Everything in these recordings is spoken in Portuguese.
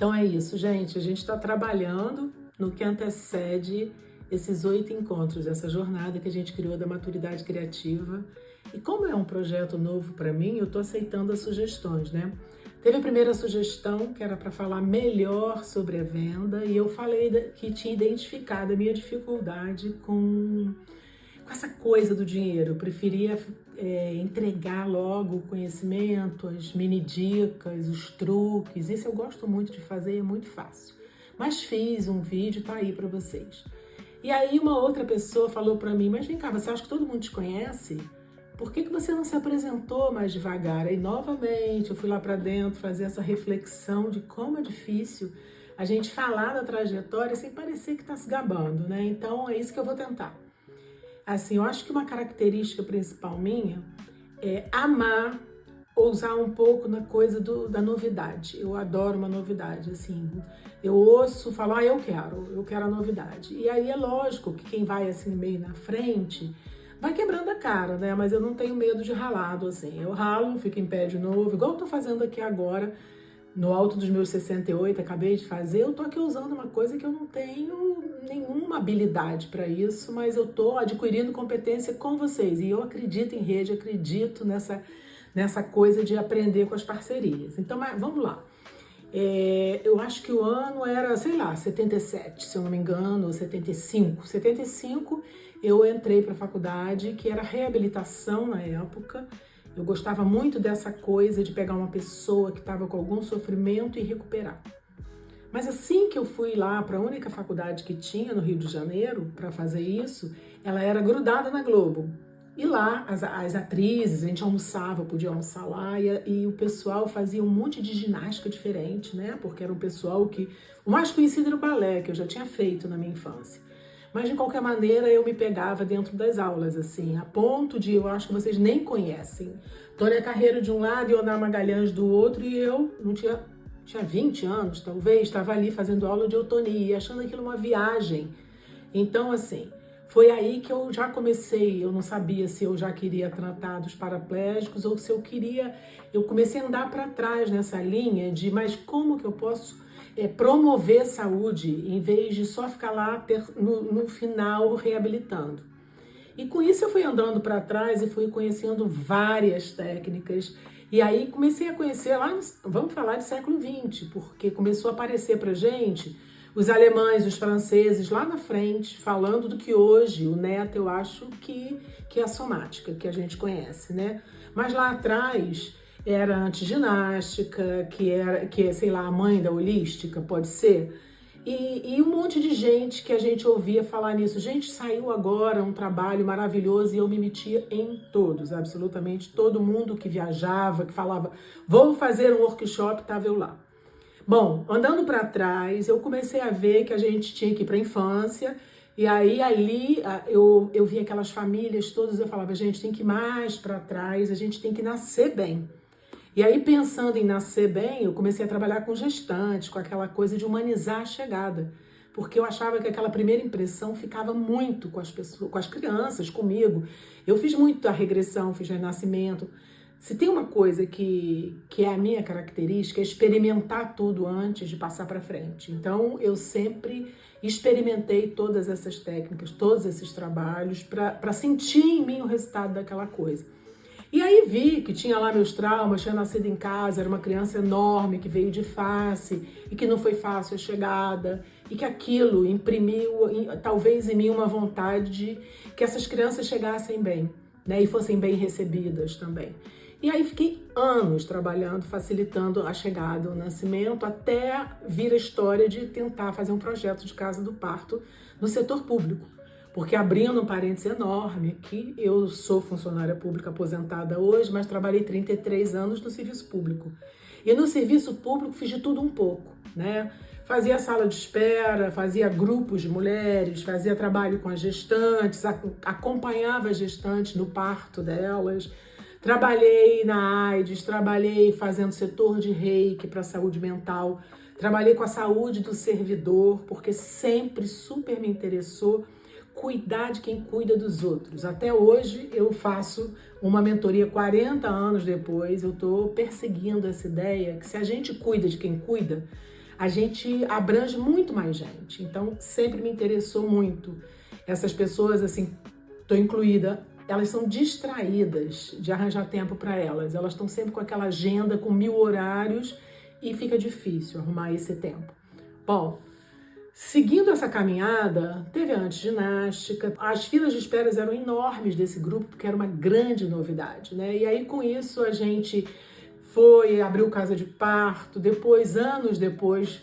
Então é isso, gente. A gente está trabalhando no que antecede esses 8 encontros, essa jornada que a gente criou da maturidade criativa. E como é um projeto novo para mim, eu estou aceitando as sugestões, né? Teve a primeira sugestão, que era para falar melhor sobre a venda, e eu falei que tinha identificado a minha dificuldade com essa coisa do dinheiro. Eu preferia entregar logo o conhecimento, as mini dicas, os truques. Isso eu gosto muito de fazer, é muito fácil. Mas fiz um vídeo, tá aí para vocês. E aí uma outra pessoa falou para mim, mas vem cá, você acha que todo mundo te conhece? Por que você não se apresentou mais devagar? Aí novamente eu fui lá para dentro fazer essa reflexão de como é difícil a gente falar da trajetória sem parecer que está se gabando, né? Então é isso que eu vou tentar. Assim, eu acho que uma característica principal minha é amar, ousar um pouco na coisa da novidade. Eu adoro uma novidade, assim. Eu ouço, falo, eu quero a novidade. E aí é lógico que quem vai assim meio na frente vai quebrando a cara, né? Mas eu não tenho medo de ralado, assim. Eu ralo, fico em pé de novo, igual eu tô fazendo aqui agora, no alto dos meus 68, acabei de fazer. Eu tô aqui usando uma coisa que eu não tenho nenhuma habilidade para isso, mas eu tô adquirindo competência com vocês. E eu acredito em rede, acredito nessa coisa de aprender com as parcerias. Então, mas vamos lá. Eu acho que o ano era, sei lá, 77, se eu não me engano, ou 75. 75 eu entrei para a faculdade, que era reabilitação na época. Eu gostava muito dessa coisa de pegar uma pessoa que estava com algum sofrimento e recuperar. Mas assim que eu fui lá para a única faculdade que tinha no Rio de Janeiro para fazer isso, ela era grudada na Globo. E lá, as atrizes, a gente almoçava, podia almoçar lá, e o pessoal fazia um monte de ginástica diferente, né? Porque era um pessoal que... O mais conhecido era o balé, que eu já tinha feito na minha infância. Mas, de qualquer maneira, eu me pegava dentro das aulas, assim, a ponto de, eu acho que vocês nem conhecem, Tônia Carreiro de um lado e Onar Magalhães do outro, e eu não tinha 20 anos, talvez, estava ali fazendo aula de eutonia, achando aquilo uma viagem. Então, assim... Foi aí que eu já comecei, eu não sabia se eu já queria tratar dos paraplégicos ou se eu queria... Eu comecei a andar para trás nessa linha de, mas como que eu posso promover saúde em vez de só ficar lá no final reabilitando? E com isso eu fui andando para trás e fui conhecendo várias técnicas. E aí comecei a conhecer lá, vamos falar de século XX, porque começou a aparecer para gente... Os alemães, os franceses lá na frente, falando do que hoje, o neto, eu acho que é a somática, que a gente conhece, né? Mas lá atrás era antiginástica, que é, sei lá, a mãe da holística, pode ser? E um monte de gente que a gente ouvia falar nisso. Gente, saiu agora um trabalho maravilhoso e eu me metia em todos, absolutamente todo mundo que viajava, que falava, vou fazer um workshop, estava eu lá. Bom, andando para trás, eu comecei a ver que a gente tinha que ir para a infância, e aí ali eu via aquelas famílias todas, eu falava, gente, tem que ir mais para trás, a gente tem que nascer bem. E aí, pensando em nascer bem, eu comecei a trabalhar com gestantes, com aquela coisa de humanizar a chegada, porque eu achava que aquela primeira impressão ficava muito com as pessoas, com as crianças, comigo. Eu fiz muito a regressão, fiz renascimento. Se tem uma coisa que é a minha característica, é experimentar tudo antes de passar para frente. Então, eu sempre experimentei todas essas técnicas, todos esses trabalhos, para sentir em mim o resultado daquela coisa. E aí vi que tinha lá meus traumas, tinha nascido em casa, era uma criança enorme que veio de face e que não foi fácil a chegada, e que aquilo imprimiu, talvez em mim, uma vontade de que essas crianças chegassem bem, né, e fossem bem recebidas também. E aí fiquei anos trabalhando, facilitando a chegada, o nascimento, até vir a história de tentar fazer um projeto de casa do parto no setor público. Porque, abrindo um parênteses enorme aqui, eu sou funcionária pública aposentada hoje, mas trabalhei 33 anos no serviço público. E no serviço público fiz de tudo um pouco, né? Fazia sala de espera, fazia grupos de mulheres, fazia trabalho com as gestantes, acompanhava as gestantes no parto delas. Trabalhei na AIDS, trabalhei fazendo setor de reiki para saúde mental, trabalhei com a saúde do servidor, porque sempre super me interessou cuidar de quem cuida dos outros. Até hoje eu faço uma mentoria 40 anos depois, eu estou perseguindo essa ideia que se a gente cuida de quem cuida, a gente abrange muito mais gente. Então, sempre me interessou muito. Essas pessoas, assim, tô incluída, elas são distraídas de arranjar tempo para elas. Elas estão sempre com aquela agenda, com 1000 horários e fica difícil arrumar esse tempo. Bom, seguindo essa caminhada, teve a antiginástica, as filas de espera eram enormes desse grupo, porque era uma grande novidade, né? E aí, com isso, a gente abriu casa de parto, depois, anos depois,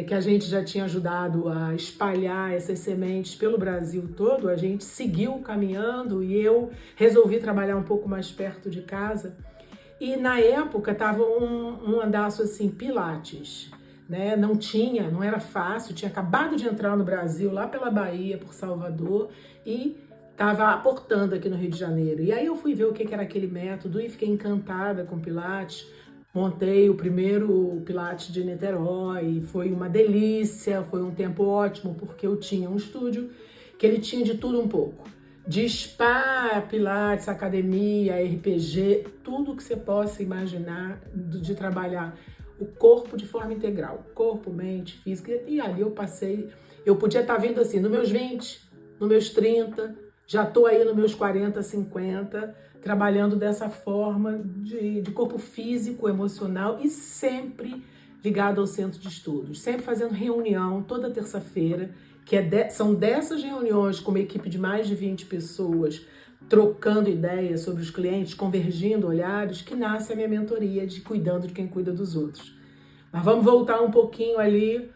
que a gente já tinha ajudado a espalhar essas sementes pelo Brasil todo, a gente seguiu caminhando e eu resolvi trabalhar um pouco mais perto de casa. E na época tava um andaço assim, Pilates, né? Não era fácil, tinha acabado de entrar no Brasil, lá pela Bahia, por Salvador, e estava aportando aqui no Rio de Janeiro. E aí eu fui ver o que era aquele método e fiquei encantada com Pilates. Montei o primeiro Pilates de Niterói, foi uma delícia, foi um tempo ótimo, porque eu tinha um estúdio que ele tinha de tudo um pouco. De spa, Pilates, academia, RPG, tudo que você possa imaginar de trabalhar o corpo de forma integral, corpo, mente, física. E ali eu podia estar vendo assim, nos meus 20, nos meus 30, já estou aí nos meus 40, 50, trabalhando dessa forma de corpo físico, emocional e sempre ligado ao centro de estudos, sempre fazendo reunião toda terça-feira, são dessas reuniões com uma equipe de mais de 20 pessoas, trocando ideias sobre os clientes, convergindo olhares, que nasce a minha mentoria de cuidando de quem cuida dos outros. Mas vamos voltar um pouquinho ali.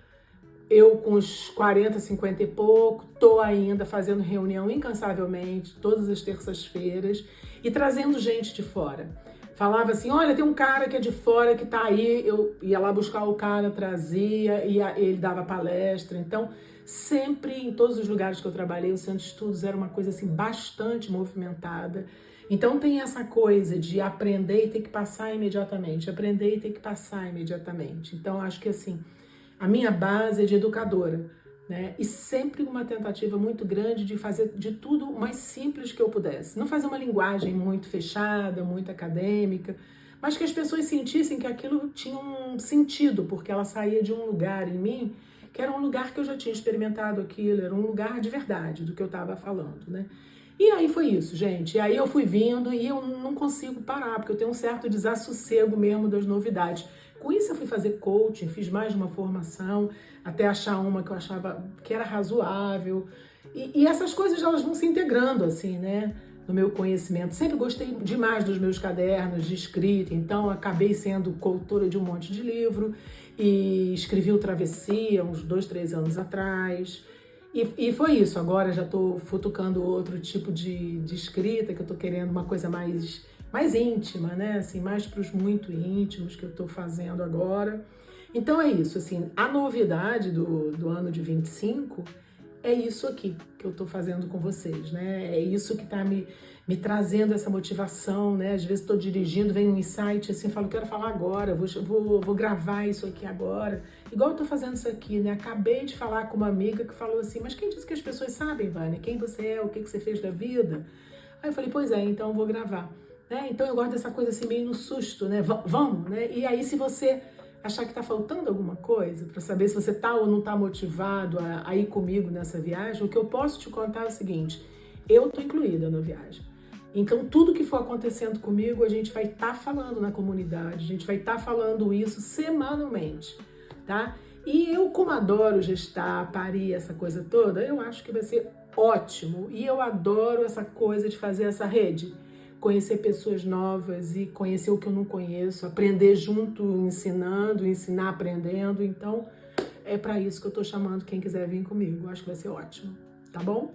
Eu com os 40, 50 e pouco, tô ainda fazendo reunião incansavelmente, todas as terças-feiras, e trazendo gente de fora. Falava assim, olha, tem um cara que é de fora que tá aí, eu ia lá buscar o cara, trazia, e ele dava palestra. Então, sempre, em todos os lugares que eu trabalhei, o Centro de Estudos era uma coisa assim, bastante movimentada. Então, tem essa coisa de aprender e ter que passar imediatamente, aprender e ter que passar imediatamente. Então, acho que assim, a minha base é de educadora, né? E sempre uma tentativa muito grande de fazer de tudo o mais simples que eu pudesse. Não fazer uma linguagem muito fechada, muito acadêmica, mas que as pessoas sentissem que aquilo tinha um sentido, porque ela saía de um lugar em mim, que era um lugar que eu já tinha experimentado aquilo, era um lugar de verdade do que eu estava falando, né? E aí foi isso, gente. E aí eu fui vindo e eu não consigo parar, porque eu tenho um certo desassossego mesmo das novidades. Com isso eu fui fazer coaching, fiz mais de uma formação, até achar uma que eu achava que era razoável. E essas coisas elas vão se integrando assim, né, no meu conhecimento. Sempre gostei demais dos meus cadernos de escrita, então acabei sendo coautora de um monte de livro e escrevi o Travessia uns 2, 3 anos atrás. E foi isso, agora já estou futucando outro tipo de escrita, que eu estou querendo uma coisa mais íntima, né? Assim, mais para os muito íntimos que eu estou fazendo agora. Então é isso, assim, a novidade do ano de 25 é isso aqui que eu estou fazendo com vocês, né? É isso que está me trazendo essa motivação, né? Às vezes estou dirigindo, vem um insight assim, falo, quero falar agora, vou gravar isso aqui agora. Igual eu estou fazendo isso aqui, né? Acabei de falar com uma amiga que falou assim, mas quem disse que as pessoas sabem, Vânia, quem você é, o que você fez da vida? Aí eu falei, pois é, então eu vou gravar. Né? Então eu gosto dessa coisa assim, meio no susto, né? Vamos, né? E aí se você achar que está faltando alguma coisa, para saber se você está ou não está motivado a ir comigo nessa viagem, o que eu posso te contar é o seguinte, eu estou incluída na viagem. Então, tudo que for acontecendo comigo, a gente vai estar falando na comunidade, a gente vai estar falando isso semanalmente, tá? E eu, como adoro gestar, parir, essa coisa toda, eu acho que vai ser ótimo. E eu adoro essa coisa de fazer essa rede, conhecer pessoas novas e conhecer o que eu não conheço, aprender junto, ensinando, ensinar aprendendo. Então, é para isso que eu tô chamando quem quiser vir comigo. Eu acho que vai ser ótimo, tá bom?